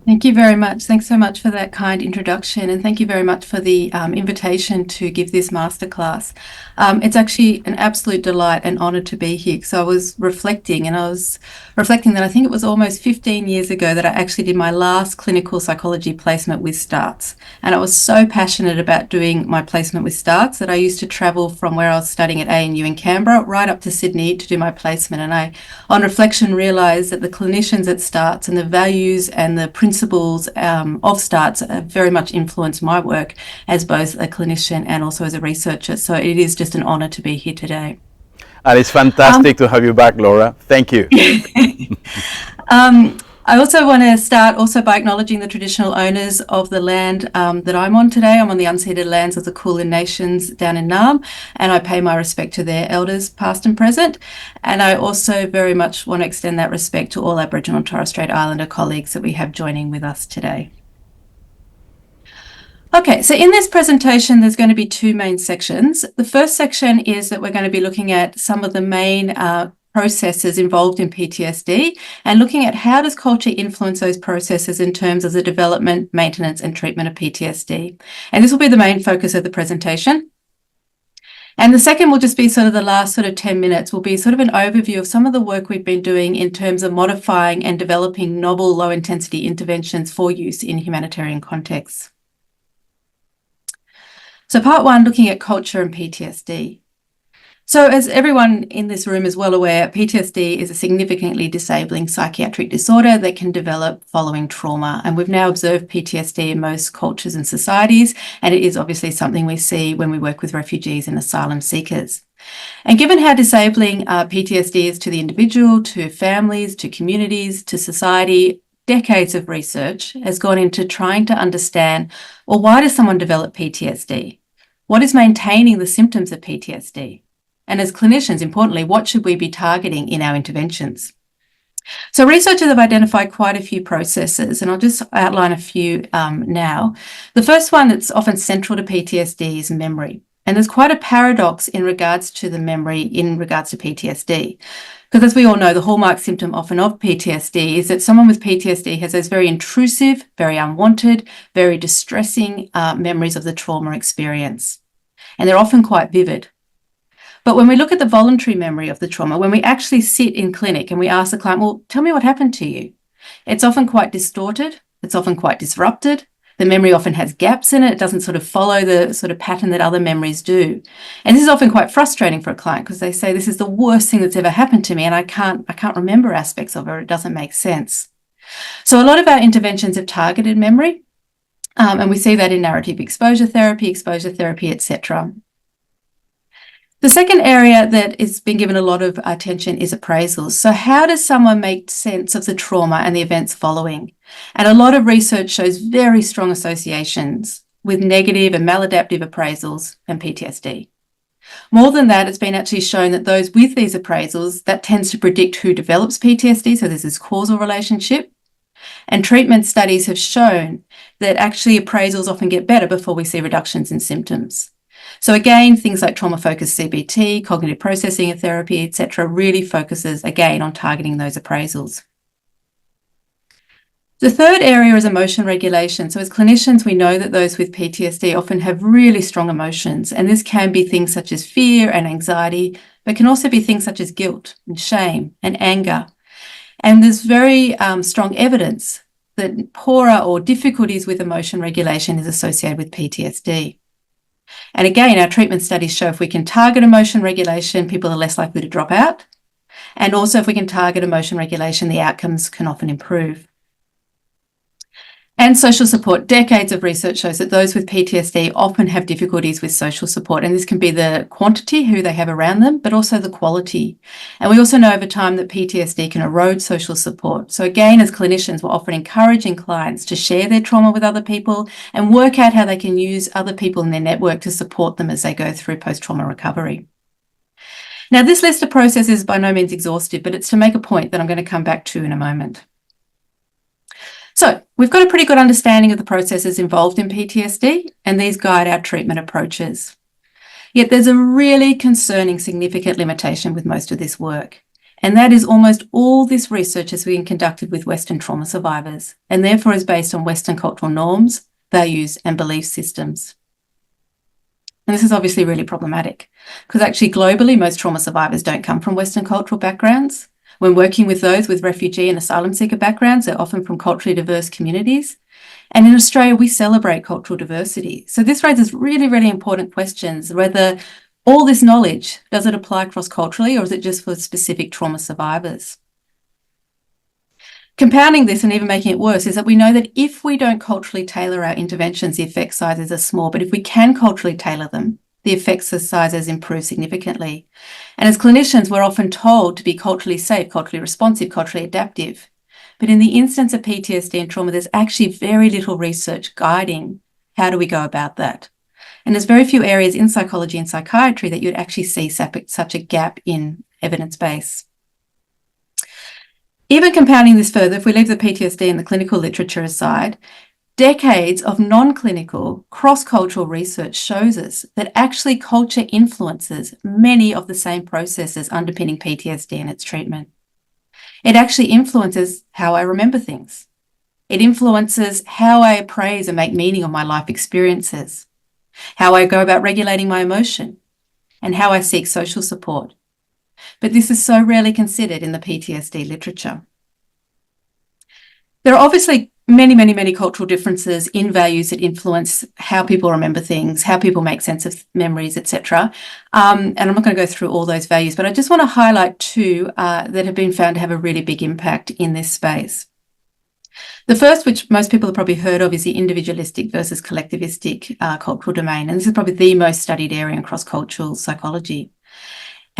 Thank you very much. Thanks so much for that kind introduction, and thank you very much for the invitation to give this masterclass. It's actually an absolute delight and honour to be here. So I was reflecting that I think it was almost 15 years ago that I actually did my last clinical psychology placement with STARTS. And I was so passionate about doing my placement with STARTS that I used to travel from where I was studying at ANU in Canberra right up to Sydney to do my placement. And I, on reflection, realised that the clinicians at STARTS and the values and the principles of STARTS have very much influenced my work as both a clinician and also as a researcher. So it is just an honour to be here today. And it's fantastic to have you back, Laura. Thank you. I also want to start also by acknowledging the traditional owners of the land that I'm on today. I'm on the unceded lands of the Kulin Nations down in Naarm, and I pay my respect to their elders, past and present. And I also very much want to extend that respect to all Aboriginal and Torres Strait Islander colleagues that we have joining with us today. Okay, so in this presentation, there's going to be two main sections. The first section is that we're going to be looking at some of the main processes involved in PTSD and looking at how does culture influence those processes in terms of the development, maintenance and treatment of PTSD. And this will be the main focus of the presentation. And the second will just be sort of the last sort of 10 minutes will be sort of an overview of some of the work we've been doing in terms of modifying and developing novel low intensity interventions for use in humanitarian contexts. So part one, looking at culture and PTSD. So as everyone in this room is well aware, PTSD is a significantly disabling psychiatric disorder that can develop following trauma. And we've now observed PTSD in most cultures and societies, and it is obviously something we see when we work with refugees and asylum seekers. And given how disabling PTSD is to the individual, to families, to communities, to society, decades of research has gone into trying to understand, well, why does someone develop PTSD? What is maintaining the symptoms of PTSD? And as clinicians, importantly, what should we be targeting in our interventions? So researchers have identified quite a few processes, and I'll just outline a few now. The first one that's often central to PTSD is memory. And there's quite a paradox in regards to the memory in regards to PTSD. Because as we all know, the hallmark symptom often of PTSD is that someone with PTSD has those very intrusive, very unwanted, very distressing memories of the trauma experience. And they're often quite vivid. But when we look at the voluntary memory of the trauma, when we actually sit in clinic and we ask the client, well, tell me what happened to you, it's often quite distorted, it's often quite disrupted. The memory often has gaps in it. It doesn't sort of follow the sort of pattern that other memories do. And this is often quite frustrating for a client because they say, this is the worst thing that's ever happened to me and I can't remember aspects of it. It doesn't make sense. So a lot of our interventions have targeted memory, and we see that in narrative exposure therapy, etc. The second area that has been given a lot of attention is appraisals. So how does someone make sense of the trauma and the events following? And a lot of research shows very strong associations with negative and maladaptive appraisals and PTSD. More than that, it's been actually shown that those with these appraisals, that tends to predict who develops PTSD. So there's this causal relationship. And treatment studies have shown that actually appraisals often get better before we see reductions in symptoms. So again, things like trauma-focused CBT, cognitive processing therapy, etc., really focuses again on targeting those appraisals. The third area is emotion regulation. So as clinicians, we know that those with PTSD often have really strong emotions, and this can be things such as fear and anxiety, but can also be things such as guilt and shame and anger. And there's very strong evidence that poorer or difficulties with emotion regulation is associated with PTSD. And again, our treatment studies show if we can target emotion regulation, people are less likely to drop out. And also if we can target emotion regulation, the outcomes can often improve. And social support. Decades of research shows that those with PTSD often have difficulties with social support. And this can be the quantity, who they have around them, but also the quality. And we also know over time that PTSD can erode social support. So again, as clinicians, we're often encouraging clients to share their trauma with other people and work out how they can use other people in their network to support them as they go through post-trauma recovery. Now, this list of processes is by no means exhaustive, but it's to make a point that I'm going to come back to in a moment. So we've got a pretty good understanding of the processes involved in PTSD, and these guide our treatment approaches. Yet there's a really concerning significant limitation with most of this work. And that is almost all this research has been conducted with Western trauma survivors, and therefore is based on Western cultural norms, values, and belief systems. And this is obviously really problematic because actually globally, most trauma survivors don't come from Western cultural backgrounds. When working with those with refugee and asylum seeker backgrounds, they're often from culturally diverse communities. And in Australia, we celebrate cultural diversity. So this raises really, really important questions, whether all this knowledge, does it apply cross-culturally or is it just for specific trauma survivors? Compounding this and even making it worse is that we know that if we don't culturally tailor our interventions, the effect sizes are small, but if we can culturally tailor them, the effect sizes improve significantly. And as clinicians, we're often told to be culturally safe, culturally responsive, culturally adaptive. But in the instance of PTSD and trauma, there's actually very little research guiding how do we go about that. And there's very few areas in psychology and psychiatry that you'd actually see such a gap in evidence base. Even compounding this further, if we leave the PTSD and the clinical literature aside, decades of non-clinical, cross-cultural research shows us that actually culture influences many of the same processes underpinning PTSD and its treatment. It actually influences how I remember things. It influences how I appraise and make meaning of my life experiences, how I go about regulating my emotion, and how I seek social support. But this is so rarely considered in the PTSD literature. There are obviously many cultural differences in values that influence how people remember things, how people make sense of memories, etc. And I'm not going to go through all those values, but I just want to highlight two that have been found to have a really big impact in this space. The first, which most people have probably heard of, is the individualistic versus collectivistic cultural domain. And this is probably the most studied area in cross-cultural psychology.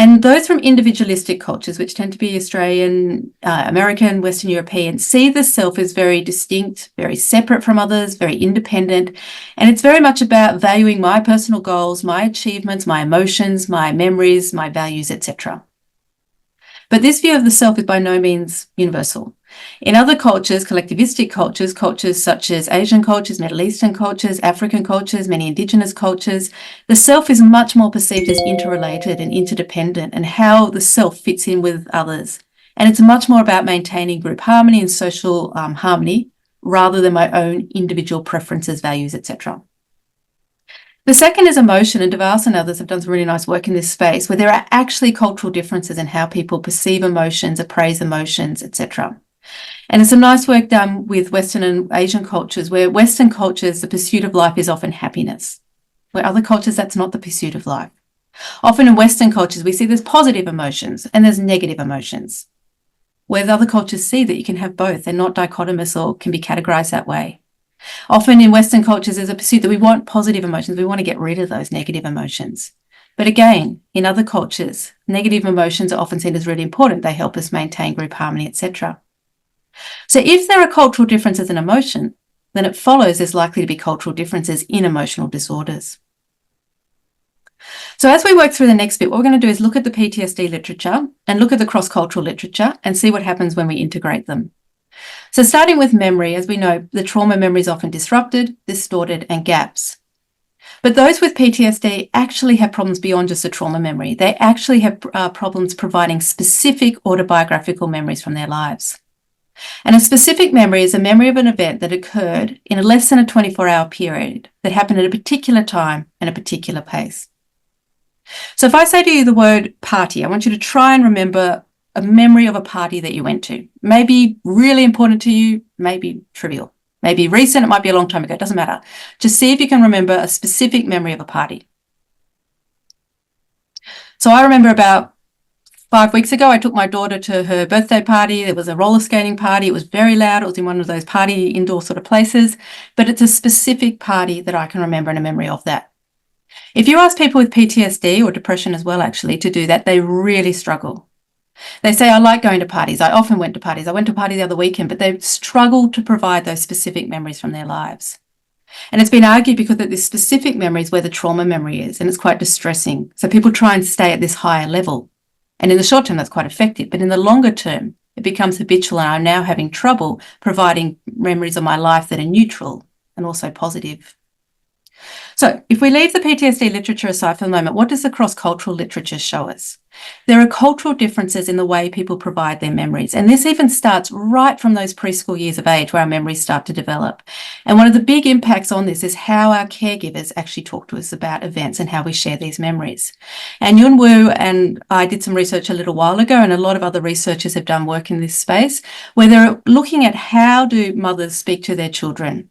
And those from individualistic cultures, which tend to be Australian, American, Western European, see the self as very distinct, very separate from others, very independent. And it's very much about valuing my personal goals, my achievements, my emotions, my memories, my values, etc. But this view of the self is by no means universal. In other cultures, collectivistic cultures, cultures such as Asian cultures, Middle Eastern cultures, African cultures, many Indigenous cultures, the self is much more perceived as interrelated and interdependent and how the self fits in with others. And it's much more about maintaining group harmony and social harmony rather than my own individual preferences, values, etc. The second is emotion, and Devas and others have done some really nice work in this space where there are actually cultural differences in how people perceive emotions, appraise emotions, etc. And there's some nice work done with Western and Asian cultures where Western cultures, the pursuit of life is often happiness, where other cultures, that's not the pursuit of life. Often in Western cultures, we see there's positive emotions and there's negative emotions, whereas other cultures see that you can have both. They're not dichotomous or can be categorized that way. Often in Western cultures, there's a pursuit that we want positive emotions. We want to get rid of those negative emotions. But again, in other cultures, negative emotions are often seen as really important. They help us maintain group harmony, etc. So if there are cultural differences in emotion, then it follows there's likely to be cultural differences in emotional disorders. So as we work through the next bit, what we're going to do is look at the PTSD literature and look at the cross-cultural literature and see what happens when we integrate them. So starting with memory, as we know, the trauma memory is often disrupted, distorted, and gaps. But those with PTSD actually have problems beyond just a trauma memory. They actually have problems providing specific autobiographical memories from their lives. And a specific memory is a memory of an event that occurred in less than a 24-hour period that happened at a particular time and a particular pace. So if I say to you the word party, I want you to try and remember a memory of a party that you went to. Maybe really important to you, maybe trivial. Maybe recent, it might be a long time ago, it doesn't matter. Just see if you can remember a specific memory of a party. So I remember about 5 weeks ago, I took my daughter to her birthday party. There was a roller skating party. It was very loud. It was in one of those party indoor sort of places, but it's a specific party that I can remember and a memory of that. If you ask people with PTSD or depression as well, actually, to do that, they really struggle. They say, I like going to parties. I often went to parties. I went to a party the other weekend, but they struggle to provide those specific memories from their lives. And it's been argued because that this specific memory is where the trauma memory is, and it's quite distressing. So people try and stay at this higher level. And in the short term, that's quite effective. But in the longer term, it becomes habitual, and I'm now having trouble providing memories of my life that are neutral and also positive. So if we leave the PTSD literature aside for the moment, what does the cross-cultural literature show us? There are cultural differences in the way people provide their memories. And this even starts right from those preschool years of age where our memories start to develop. And one of the big impacts on this is how our caregivers actually talk to us about events and how we share these memories. And Yun Wu and I did some research a little while ago, and a lot of other researchers have done work in this space, where they're looking at how do mothers speak to their children.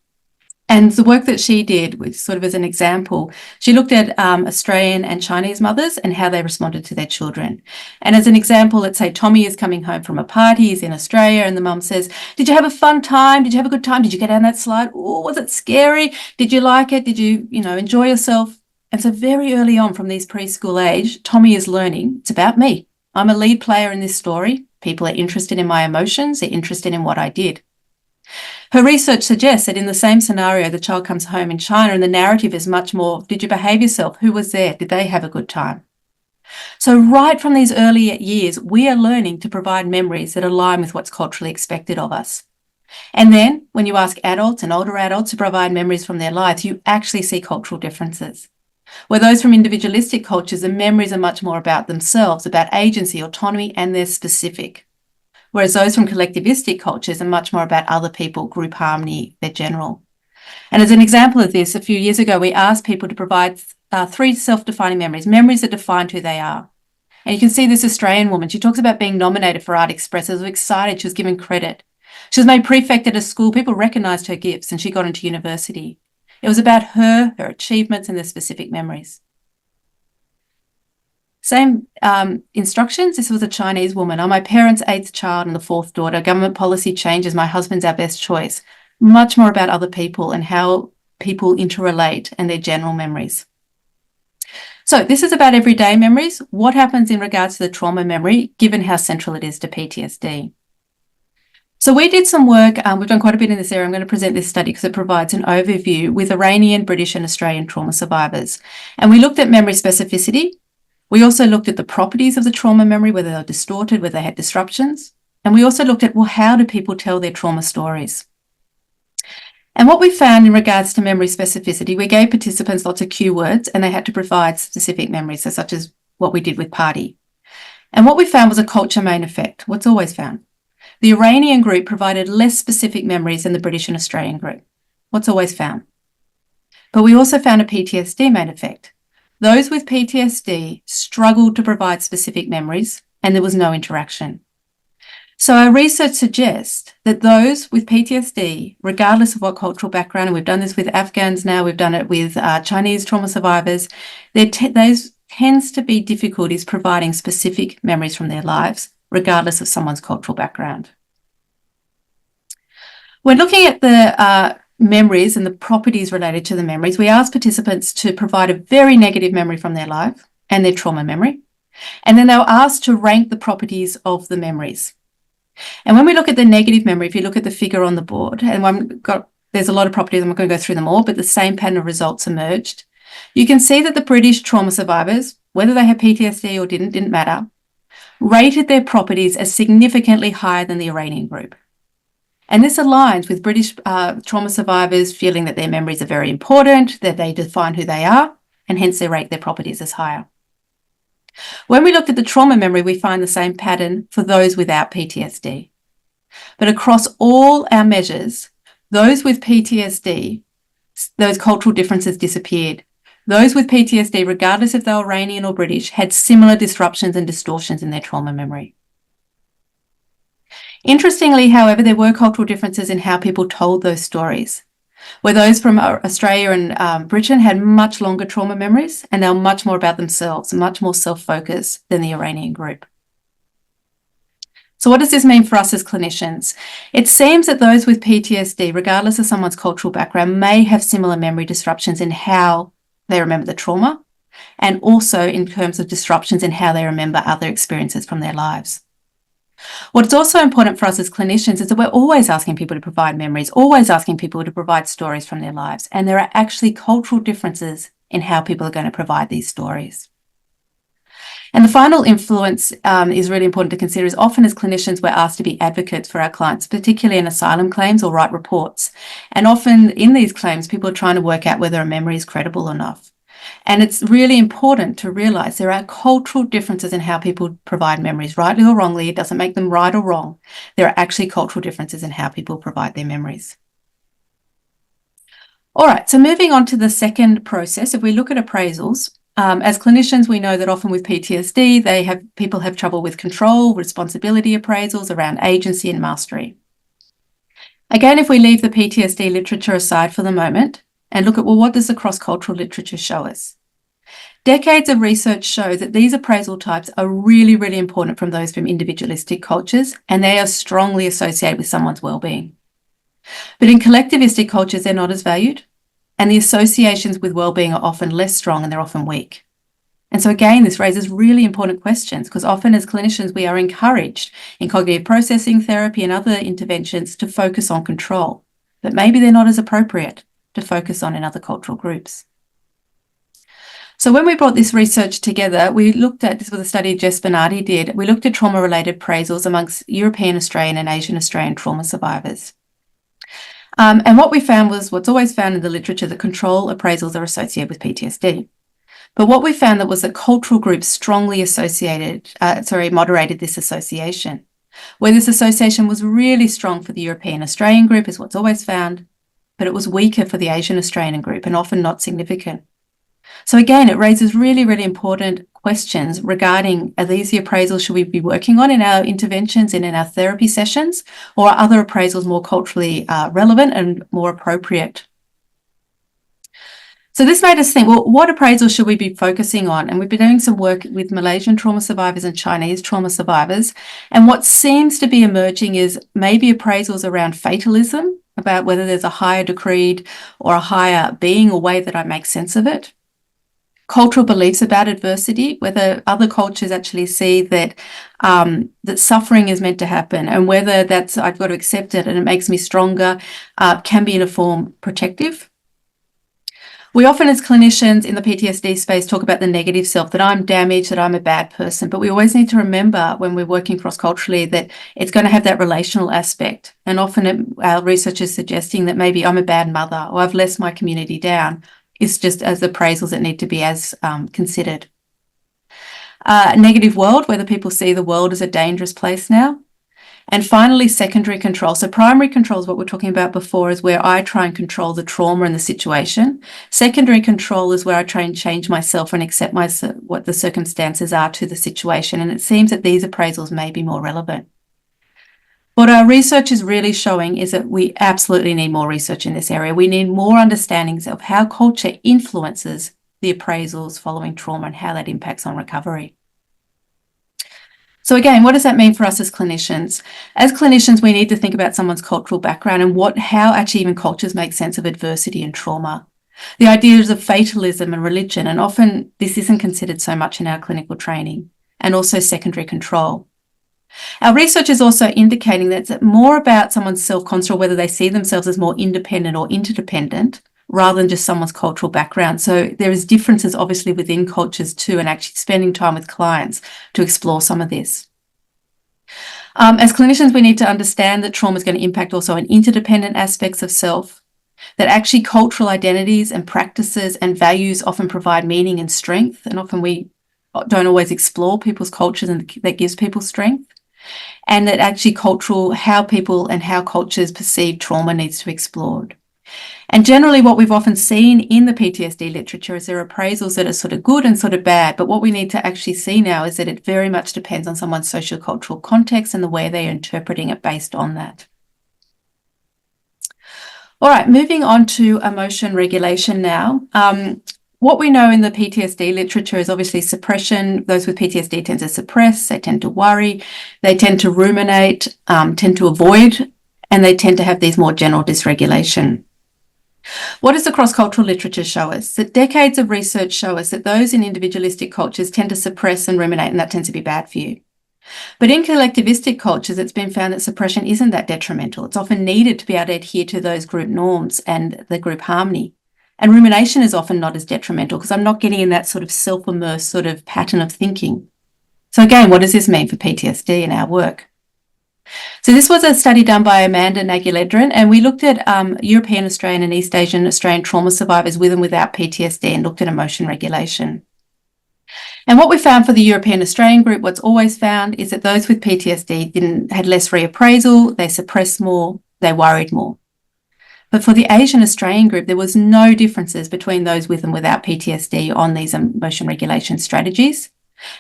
And the work that she did, which sort of as an example, she looked at Australian and Chinese mothers and how they responded to their children. And as an example, let's say Tommy is coming home from a party, he's in Australia, and the mum says, "Did you have a fun time? Did you have a good time? Did you get down that slide? Oh, was it scary? Did you like it? Did you, enjoy yourself?" And so very early on from these preschool age, Tommy is learning, it's about me. I'm a lead player in this story. People are interested in my emotions. They're interested in what I did. Her research suggests that in the same scenario, the child comes home in China and the narrative is much more, did you behave yourself? Who was there? Did they have a good time? So right from these early years, we are learning to provide memories that align with what's culturally expected of us. And then when you ask adults and older adults to provide memories from their lives, you actually see cultural differences. Where those from individualistic cultures, the memories are much more about themselves, about agency, autonomy, and they're specific. Whereas those from collectivistic cultures are much more about other people, group harmony, they're general. And as an example of this, a few years ago, we asked people to provide 3 self-defining memories that defined who they are. And you can see this Australian woman, she talks about being nominated for Art Express. She was excited, she was given credit. She was made prefect at a school, people recognised her gifts, and she got into university. It was about her achievements, and their specific memories. Same instructions. This was a Chinese woman. I'm my parents' 8th child and the 4th daughter. Government policy changes. My husband's our best choice. Much more about other people and how people interrelate and their general memories. So this is about everyday memories. What happens in regards to the trauma memory, given how central it is to PTSD? So we did some work. We've done quite a bit in this area. I'm going to present this study because it provides an overview with Iranian, British and Australian trauma survivors. And we looked at memory specificity. We also looked at the properties of the trauma memory, whether they were distorted, whether they had disruptions. And we also looked at, well, how do people tell their trauma stories? And what we found in regards to memory specificity, we gave participants lots of cue words and they had to provide specific memories, so such as what we did with party. And what we found was a culture main effect, what's always found. The Iranian group provided less specific memories than the British and Australian group, what's always found. But we also found a PTSD main effect. Those with PTSD struggled to provide specific memories and there was no interaction. So our research suggests that those with PTSD, regardless of what cultural background, and we've done this with Afghans now, we've done it with Chinese trauma survivors, those tends to be difficulties providing specific memories from their lives, regardless of someone's cultural background. When looking at the memories and the properties related to the memories, we asked participants to provide a very negative memory from their life and their trauma memory. And then they were asked to rank the properties of the memories. And when we look at the negative memory, if you look at the figure on the board, and there's a lot of properties, I'm not going to go through them all, but the same pattern of results emerged. You can see that the British trauma survivors, whether they had PTSD or didn't matter, rated their properties as significantly higher than the Iranian group. And this aligns with British trauma survivors feeling that their memories are very important, that they define who they are, and hence they rate their properties as higher. When we looked at the trauma memory, we find the same pattern for those without PTSD. But across all our measures, those with PTSD, those cultural differences disappeared. Those with PTSD, regardless if they were Iranian or British, had similar disruptions and distortions in their trauma memory. Interestingly, however, there were cultural differences in how people told those stories, where those from Australia and Britain had much longer trauma memories and they were much more about themselves, much more self-focused than the Iranian group. So what does this mean for us as clinicians? It seems that those with PTSD, regardless of someone's cultural background, may have similar memory disruptions in how they remember the trauma and also in terms of disruptions in how they remember other experiences from their lives. What's also important for us as clinicians is that we're always asking people to provide memories, always asking people to provide stories from their lives. And there are actually cultural differences in how people are going to provide these stories. And the final influence is really important to consider is often as clinicians, we're asked to be advocates for our clients, particularly in asylum claims or write reports. And often in these claims, people are trying to work out whether a memory is credible or not. And it's really important to realise there are cultural differences in how people provide memories, rightly or wrongly. It doesn't make them right or wrong. There are actually cultural differences in how people provide their memories. All right, so moving on to the second process, if we look at appraisals, as clinicians, we know that often with PTSD, people have trouble with control, responsibility appraisals around agency and mastery. Again, if we leave the PTSD literature aside for the moment and look at, well, what does the cross-cultural literature show us? Decades of research show that these appraisal types are really, really important from those from individualistic cultures, and they are strongly associated with someone's well-being. But in collectivistic cultures, they're not as valued, and the associations with well-being are often less strong and they're often weak. And so again, this raises really important questions because often as clinicians, we are encouraged in cognitive processing therapy and other interventions to focus on control, but maybe they're not as appropriate to focus on in other cultural groups. So when we brought this research together, we looked at, this was a study Jess Bernardi did, we looked at trauma-related appraisals amongst European Australian and Asian Australian trauma survivors. And what we found was what's always found in the literature, that control appraisals are associated with PTSD. But what we found that was that cultural groups strongly moderated this association. Where this association was really strong for the European Australian group is what's always found, but it was weaker for the Asian Australian group and often not significant. So again, it raises really, really important questions regarding, are these the appraisals should we be working on in our interventions and in our therapy sessions, or are other appraisals more culturally relevant and more appropriate? So this made us think, well, what appraisals should we be focusing on? And we've been doing some work with Malaysian trauma survivors and Chinese trauma survivors. And what seems to be emerging is maybe appraisals around fatalism, about whether there's a higher decreed or a higher being or way that I make sense of it. Cultural beliefs about adversity, whether other cultures actually see that that suffering is meant to happen, and whether that's I've got to accept it and it makes me stronger, can be in a form protective. We often as clinicians in the PTSD space talk about the negative self, that I'm damaged, that I'm a bad person, but we always need to remember when we're working cross-culturally that it's going to have that relational aspect. And often our research is suggesting that maybe I'm a bad mother or I've let my community down. It's just as appraisals that need to be as considered. Negative world, whether people see the world as a dangerous place now. And finally, secondary control. So primary control is what we're talking about before, is where I try and control the trauma and the situation. Secondary control is where I try and change myself and accept what the circumstances are to the situation. And it seems that these appraisals may be more relevant. What our research is really showing is that we absolutely need more research in this area. We need more understandings of how culture influences the appraisals following trauma and how that impacts on recovery. So again, what does that mean for us as clinicians? As clinicians, we need to think about someone's cultural background and how actually even cultures make sense of adversity and trauma. The ideas of fatalism and religion, and often this isn't considered so much in our clinical training, and also secondary control. Our research is also indicating that it's more about someone's self-construct, whether they see themselves as more independent or interdependent, rather than just someone's cultural background. So there is differences obviously within cultures too, and actually spending time with clients to explore some of this. As clinicians, we need to understand that trauma is going to impact also on interdependent aspects of self, that actually cultural identities and practices and values often provide meaning and strength, and often we don't always explore people's cultures, and that gives people strength. And that actually how people and how cultures perceive trauma needs to be explored. And generally what we've often seen in the PTSD literature is there are appraisals that are sort of good and sort of bad, but what we need to actually see now is that it very much depends on someone's sociocultural context and the way they're interpreting it based on that. All right, moving on to emotion regulation now. What we know in the PTSD literature is obviously suppression. Those with PTSD tend to suppress, they tend to worry, they tend to ruminate, tend to avoid, and they tend to have these more general dysregulation. What does the cross-cultural literature show us? That decades of research show us that those in individualistic cultures tend to suppress and ruminate, and that tends to be bad for you. But in collectivistic cultures, it's been found that suppression isn't that detrimental. It's often needed to be able to adhere to those group norms and the group harmony. And rumination is often not as detrimental because I'm not getting in that sort of self-immersed sort of pattern of thinking. So again, what does this mean for PTSD in our work? So this was a study done by Amanda Naguledran, and we looked at European Australian and East Asian Australian trauma survivors with and without PTSD and looked at emotion regulation. And what we found for the European Australian group, what's always found, is that those with PTSD had less reappraisal, they suppressed more, they worried more. But for the Asian Australian group, there was no differences between those with and without PTSD on these emotion regulation strategies.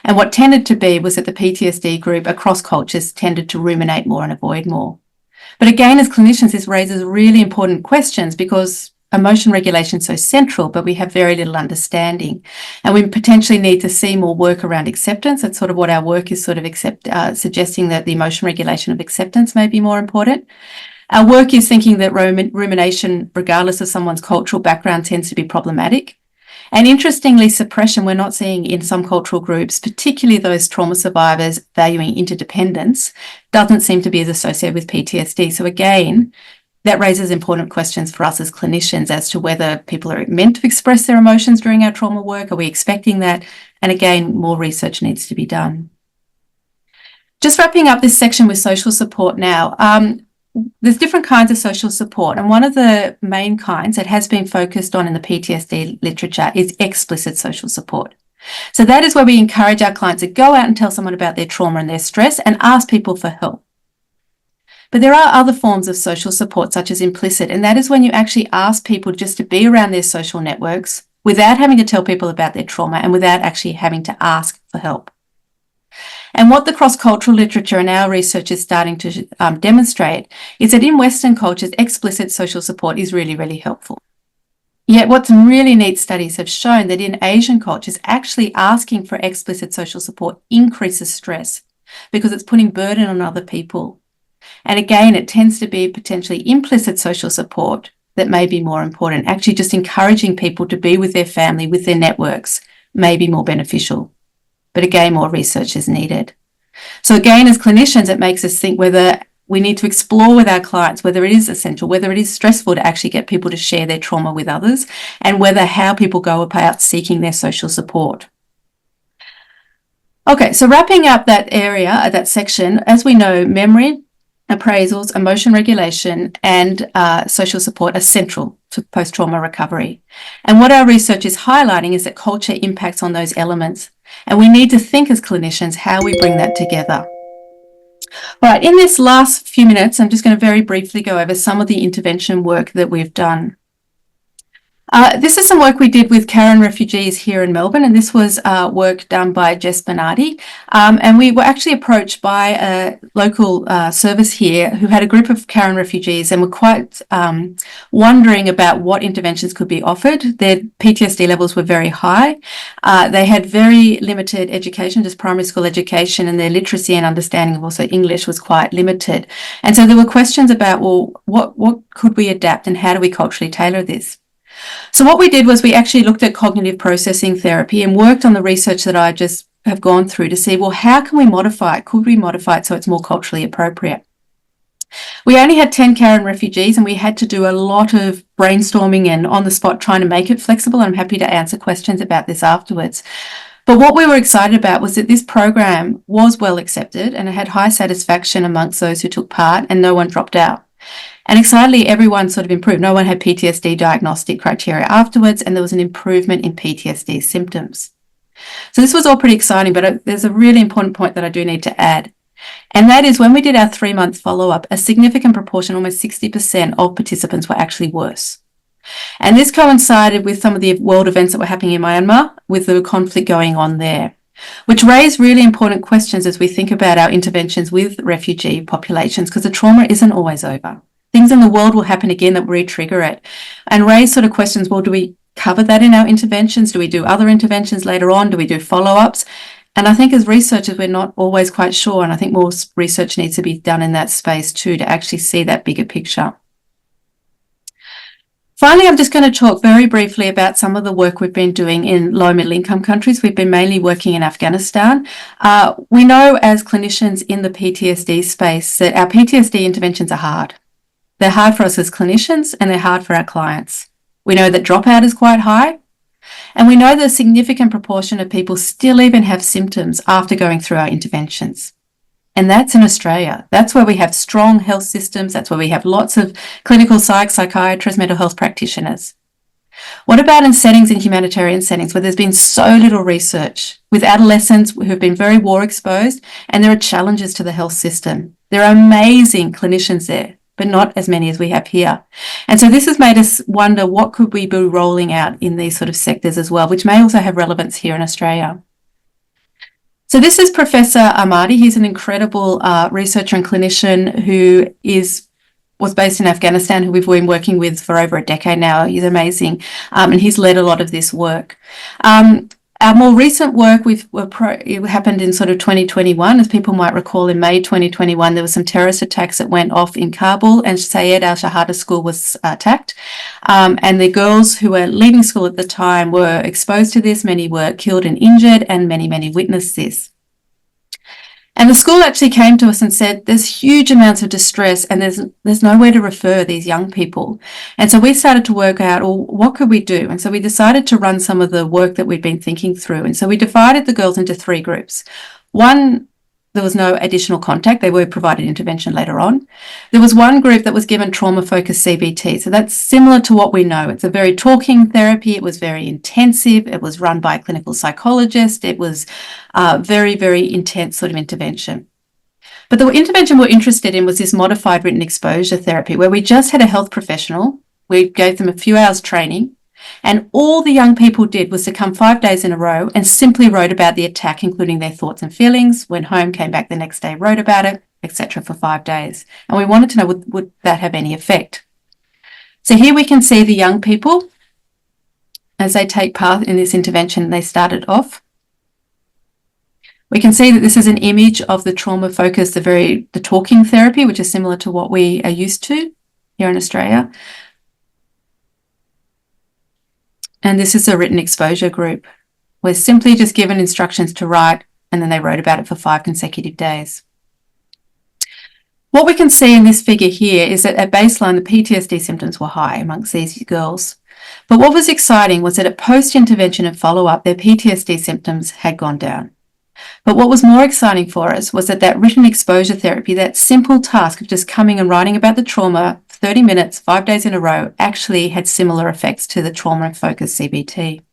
And what tended to be was that the PTSD group across cultures tended to ruminate more and avoid more. But again, as clinicians, this raises really important questions because emotion regulation is so central, but we have very little understanding. And we potentially need to see more work around acceptance. That's sort of what our work is sort of suggesting, that the emotion regulation of acceptance may be more important. Our work is thinking that rumination, regardless of someone's cultural background, tends to be problematic. And interestingly, suppression we're not seeing in some cultural groups, particularly those trauma survivors valuing interdependence, doesn't seem to be as associated with PTSD. So again, that raises important questions for us as clinicians as to whether people are meant to express their emotions during our trauma work. Are we expecting that? And again, more research needs to be done. Just wrapping up this section with social support now. There's different kinds of social support, and one of the main kinds that has been focused on in the PTSD literature is explicit social support. So that is where we encourage our clients to go out and tell someone about their trauma and their stress and ask people for help. But there are other forms of social support, such as implicit, and that is when you actually ask people just to be around their social networks without having to tell people about their trauma and without actually having to ask for help. And what the cross-cultural literature and our research is starting to demonstrate is that in Western cultures, explicit social support is really, really helpful. Yet what some really neat studies have shown that in Asian cultures, actually asking for explicit social support increases stress because it's putting burden on other people. And again, it tends to be potentially implicit social support that may be more important. Actually just encouraging people to be with their family, with their networks, may be more beneficial. But again, more research is needed. So again, as clinicians, it makes us think whether we need to explore with our clients whether it is essential, whether it is stressful to actually get people to share their trauma with others, and whether how people go about seeking their social support. Okay, so wrapping up that area, that section, as we know, memory, appraisals, emotion regulation, and social support are central to post-trauma recovery. And what our research is highlighting is that culture impacts on those elements. And we need to think as clinicians how we bring that together. All right, in this last few minutes, I'm just going to very briefly go over some of the intervention work that we've done. This is some work we did with Karen refugees here in Melbourne, and this was work done by Jess Bernardi. And we were actually approached by a local service here who had a group of Karen refugees and were quite wondering about what interventions could be offered. Their PTSD levels were very high. They had very limited education, just primary school education, and their literacy and understanding of also English was quite limited. And so there were questions about, well, what could we adapt and how do we culturally tailor this? So what we did was we actually looked at cognitive processing therapy and worked on the research that I just have gone through to see, well, how can we modify it? Could we modify it so it's more culturally appropriate? We only had 10 Karen refugees and we had to do a lot of brainstorming and on the spot trying to make it flexible. I'm happy to answer questions about this afterwards. But what we were excited about was that this program was well accepted and it had high satisfaction amongst those who took part and no one dropped out. And excitedly, everyone sort of improved. No one had PTSD diagnostic criteria afterwards, and there was an improvement in PTSD symptoms. So this was all pretty exciting, but there's a really important point that I do need to add. And that is when we did our 3-month follow-up, a significant proportion, almost 60% of participants were actually worse. And this coincided with some of the world events that were happening in Myanmar, with the conflict going on there, which raised really important questions as we think about our interventions with refugee populations, because the trauma isn't always over. Things in the world will happen again that re-trigger it, and raise sort of questions, well, do we cover that in our interventions? Do we do other interventions later on? Do we do follow-ups? And I think as researchers, we're not always quite sure, and I think more research needs to be done in that space too to actually see that bigger picture. Finally, I'm just going to talk very briefly about some of the work we've been doing in low middle income countries. We've been mainly working in Afghanistan. We know as clinicians in the PTSD space that our PTSD interventions are hard. They're hard for us as clinicians and they're hard for our clients. We know that dropout is quite high, and we know that a significant proportion of people still even have symptoms after going through our interventions. And that's in Australia. That's where we have strong health systems. That's where we have lots of clinical psychiatrists, mental health practitioners. What about in settings, in humanitarian settings, where there's been so little research, with adolescents who have been very war exposed, and there are challenges to the health system? There are amazing clinicians there, but not as many as we have here. And so this has made us wonder, what could we be rolling out in these sort of sectors as well, which may also have relevance here in Australia. So this is Professor Ahmadi. He's an incredible researcher and clinician who was based in Afghanistan, who we've been working with for over a decade now. He's amazing, and he's led a lot of this work. Our more recent work it happened in sort of 2021. As people might recall, in May 2021, there were some terrorist attacks that went off in Kabul, and Sayed al-Shahada School was attacked. And the girls who were leaving school at the time were exposed to this. Many were killed and injured, and many witnessed this. And the school actually came to us and said, there's huge amounts of distress and there's nowhere to refer these young people. And so we started to work out, well, what could we do? And so we decided to run some of the work that we'd been thinking through. And so we divided the girls into 3 groups. One, there was no additional contact. They were provided intervention later on. There was one group that was given trauma-focused CBT. So that's similar to what we know. It's a very talking therapy. It was very intensive. It was run by a clinical psychologist. It was very intense sort of intervention. But the intervention we're interested in was this modified written exposure therapy, where we just had a health professional. We gave them a few hours training, and all the young people did was to come 5 days in a row and simply wrote about the attack, including their thoughts and feelings, went home, came back the next day, wrote about it, etc. for 5 days. And we wanted to know, would that have any effect? So here we can see the young people as they take part in this intervention. They started off. We can see that this is an image of the trauma-focused, the talking therapy, which is similar to what we are used to here in Australia. And this is a written exposure group. We're simply just given instructions to write, and then they wrote about it for 5 consecutive days. What we can see in this figure here is that at baseline, the PTSD symptoms were high amongst these girls. But what was exciting was that at post-intervention and follow-up, their PTSD symptoms had gone down. But what was more exciting for us was that written exposure therapy, that simple task of just coming and writing about the trauma, 30 minutes, 5 days in a row, actually had similar effects to the trauma-focused CBT.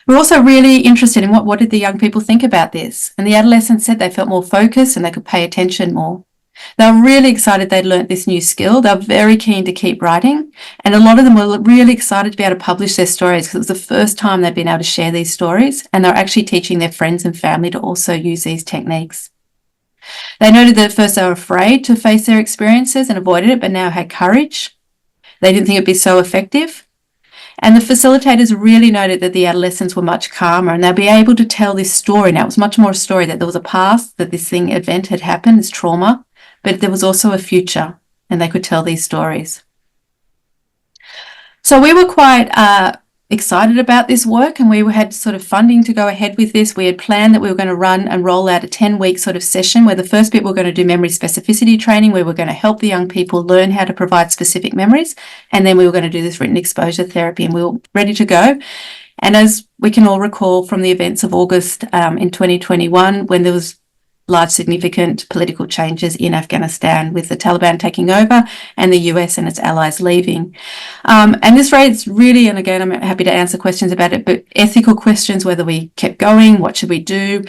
We're also really interested in what did the young people think about this? And the adolescents said they felt more focused and they could pay attention more. They were really excited they'd learnt this new skill. They were very keen to keep writing. And a lot of them were really excited to be able to publish their stories, because it was the first time they'd been able to share these stories. And they were actually teaching their friends and family to also use these techniques. They noted that at first they were afraid to face their experiences and avoided it, but now had courage. They didn't think it'd be so effective. And the facilitators really noted that the adolescents were much calmer, and they'll be able to tell this story. Now, it was much more a story that there was a past, that this event had happened, this trauma, but there was also a future, and they could tell these stories. So we were quite excited about this work, and we had sort of funding to go ahead with this. We had planned that we were going to run and roll out a 10-week sort of session, where the first bit we were going to do memory specificity training, where we were going to help the young people learn how to provide specific memories, and then we were going to do this written exposure therapy, and we were ready to go. And as we can all recall from the events of August in 2021, when there was large significant political changes in Afghanistan, with the Taliban taking over and the US and its allies leaving. And this raised really, and again, I'm happy to answer questions about it, but ethical questions, whether we kept going, what should we do?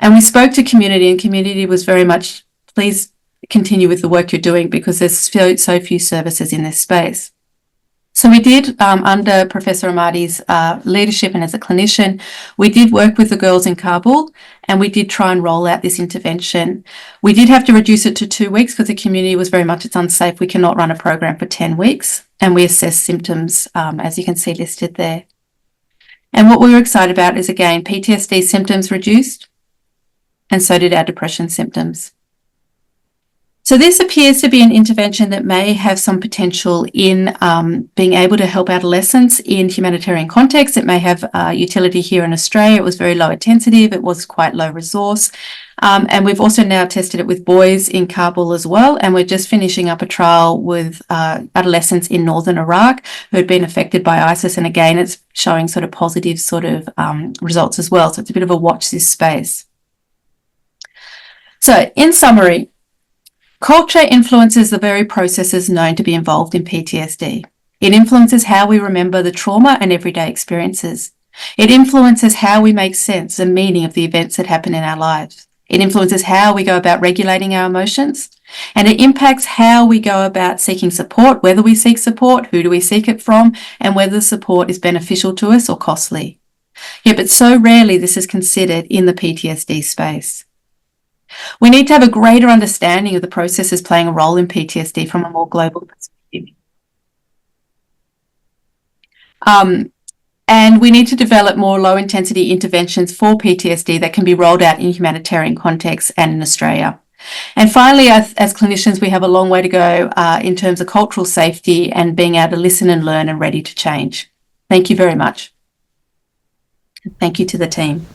And we spoke to community, and community was very much, please continue with the work you're doing, because there's so few services in this space. So we did, under Professor Ahmadi's leadership and as a clinician, we did work with the girls in Kabul, and we did try and roll out this intervention. We did have to reduce it to 2 weeks because the community was very much, it's unsafe. We cannot run a program for 10 weeks. And we assessed symptoms, as you can see listed there. And what we were excited about is, again, PTSD symptoms reduced, and so did our depression symptoms. So this appears to be an intervention that may have some potential in being able to help adolescents in humanitarian contexts. It may have utility here in Australia. It was very low intensity. It was quite low resource. And we've also now tested it with boys in Kabul as well. And we're just finishing up a trial with adolescents in northern Iraq who had been affected by ISIS. And again, it's showing sort of positive sort of results as well. So it's a bit of a watch this space. So, in summary, culture influences the very processes known to be involved in PTSD. It influences how we remember the trauma and everyday experiences. It influences how we make sense and meaning of the events that happen in our lives. It influences how we go about regulating our emotions, and it impacts how we go about seeking support, whether we seek support, who do we seek it from, and whether the support is beneficial to us or costly. Yeah, but so rarely this is considered in the PTSD space. We need to have a greater understanding of the processes playing a role in PTSD from a more global perspective. And we need to develop more low-intensity interventions for PTSD that can be rolled out in humanitarian contexts and in Australia. And finally, as clinicians, we have a long way to go in terms of cultural safety and being able to listen and learn and ready to change. Thank you very much. Thank you to the team.